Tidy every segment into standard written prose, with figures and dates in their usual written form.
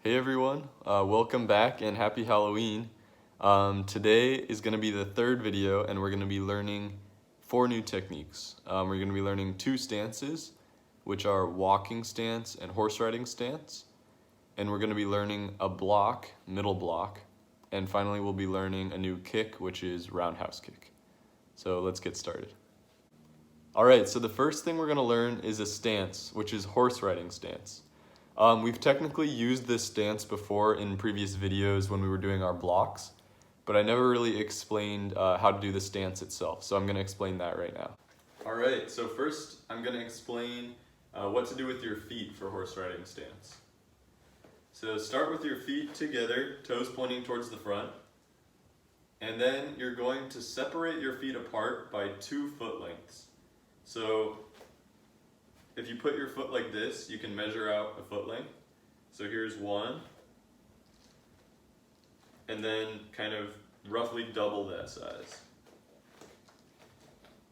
Hey everyone, welcome back and happy Halloween. Today is going to be the third video and we're going to be learning 4 new techniques. We're going to be learning 2 stances, which are walking stance and horse riding stance. And we're going to be learning a block, middle block. And finally we'll be learning a new kick, which is roundhouse kick. So let's get started. Alright, so the first thing we're going to learn is a stance, which is horse riding stance. We've technically used this stance before in previous videos when we were doing our blocks, but I never really explained how to do the stance itself, so I'm going to explain that right now. Alright, so first I'm going to explain what to do with your feet for horse riding stance. So start with your feet together, toes pointing towards the front, and then you're going to separate your feet apart by 2 foot lengths. So if you put your foot like this, you can measure out a foot length. So here's 1, and then kind of roughly double that size.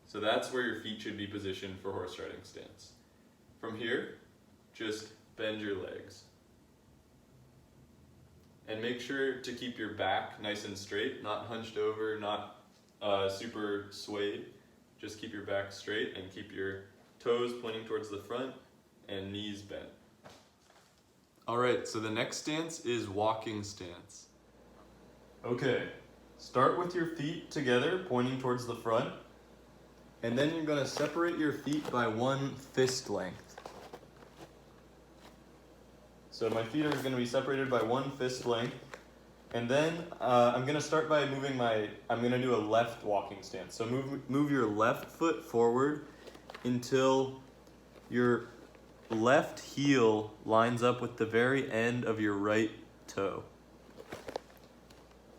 So that's where your feet should be positioned for horse riding stance. From here, just bend your legs. And make sure to keep your back nice and straight, not hunched over, not super swayed. Just keep your back straight and keep your toes pointing towards the front and knees bent. Alright, so the next stance is walking stance. Okay, start with your feet together pointing towards the front, and then you're going to separate your feet by 1 fist length. So my feet are going to be separated by 1 fist length, and then I'm going to start by I'm going to do a left walking stance. So move your left foot forward until your left heel lines up with the very end of your right toe.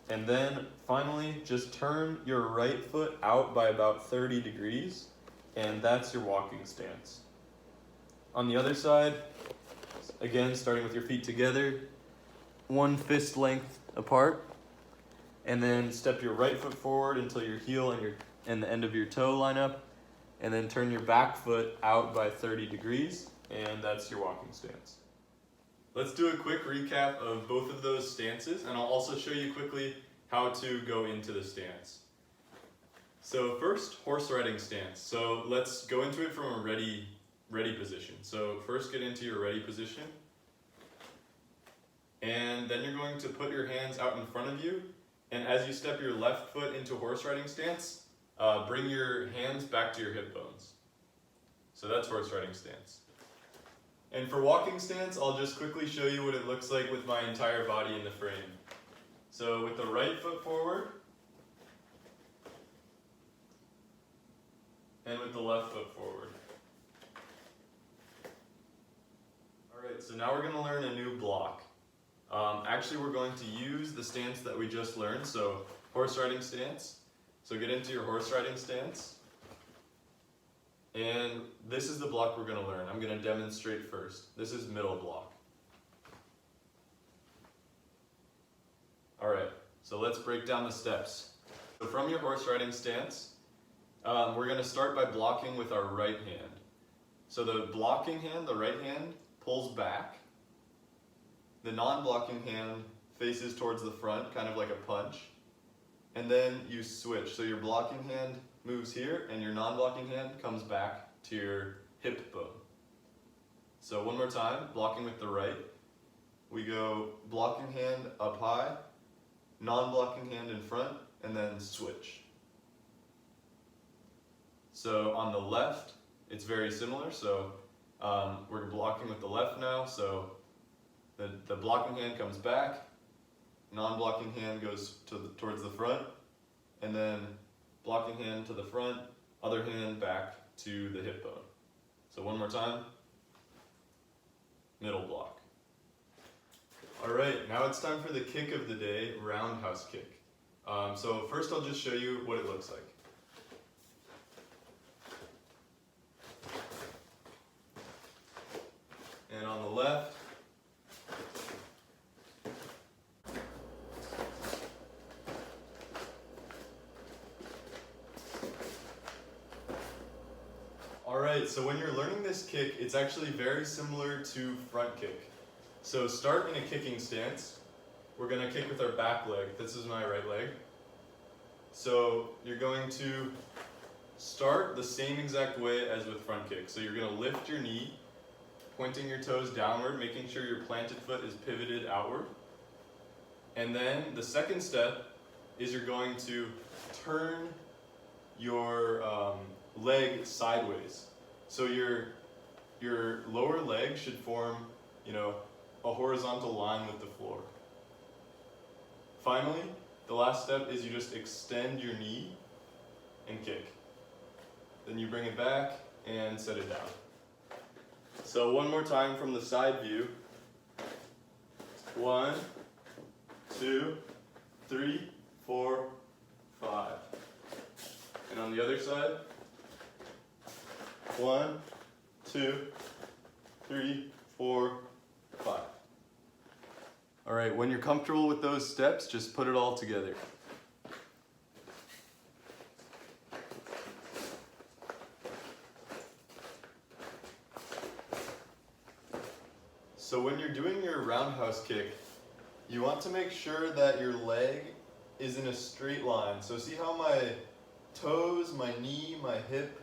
And then finally, just turn your right foot out by about 30 degrees, and that's your walking stance. On the other side, again, starting with your feet together, 1 fist length apart, and then step your right foot forward until your heel and the end of your toe line up, and then turn your back foot out by 30 degrees, and that's your walking stance. Let's do a quick recap of both of those stances, and I'll also show you quickly how to go into the stance. So first, horse riding stance. So let's go into it from a ready position. So first get into your ready position, and then you're going to put your hands out in front of you, and as you step your left foot into horse riding stance, bring your hands back to your hip bones. So that's horse riding stance. And for walking stance, I'll just quickly show you what it looks like with my entire body in the frame. So with the right foot forward, and with the left foot forward. Alright, so now we're going to learn a new block. Actually, we're going to use the stance that we just learned, so horse riding stance. So get into your horse riding stance. And this is the block we're going to learn. I'm going to demonstrate first. This is middle block. Alright, so let's break down the steps. So from your horse riding stance, we're going to start by blocking with our right hand. So the blocking hand, the right hand, pulls back. The non-blocking hand faces towards the front, kind of like a punch. And then you switch. So your blocking hand moves here, and your non-blocking hand comes back to your hip bone. So one more time, blocking with the right. We go blocking hand up high, non-blocking hand in front, and then switch. So on the left, it's very similar. So we're blocking with the left now. So the blocking hand comes back, non-blocking hand goes towards the front, and then blocking hand to the front, other hand back to the hip bone. So one more time, middle block. Alright, now it's time for the kick of the day, roundhouse kick. So first I'll just show you what it looks like. And on the left, Alright, so when you're learning this kick, it's actually very similar to front kick. So start in a kicking stance. We're gonna kick with our back leg. This is my right leg. So you're going to start the same exact way as with front kick. So you're gonna lift your knee, pointing your toes downward, making sure your planted foot is pivoted outward. And then the second step is you're going to turn your leg sideways. So your lower leg should form, a horizontal line with the floor. Finally, the last step is you just extend your knee and kick. Then you bring it back and set it down. So one more time from the side view. 1, 2, 3, 4, 5. And on the other side, 1, 2, 3, 4, 5. All right, when you're comfortable with those steps, just put it all together. So when you're doing your roundhouse kick, you want to make sure that your leg is in a straight line. So see how my toes, my knee, my hip,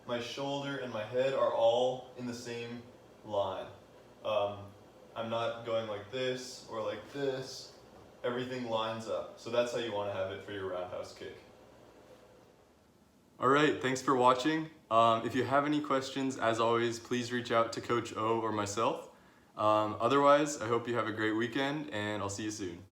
my shoulder, and my head are all in the same line. I'm not going like this or like this. Everything lines up. So that's how you want to have it for your roundhouse kick. All right, thanks for watching. If you have any questions, as always, please reach out to Coach O or myself. Otherwise, I hope you have a great weekend, and I'll see you soon.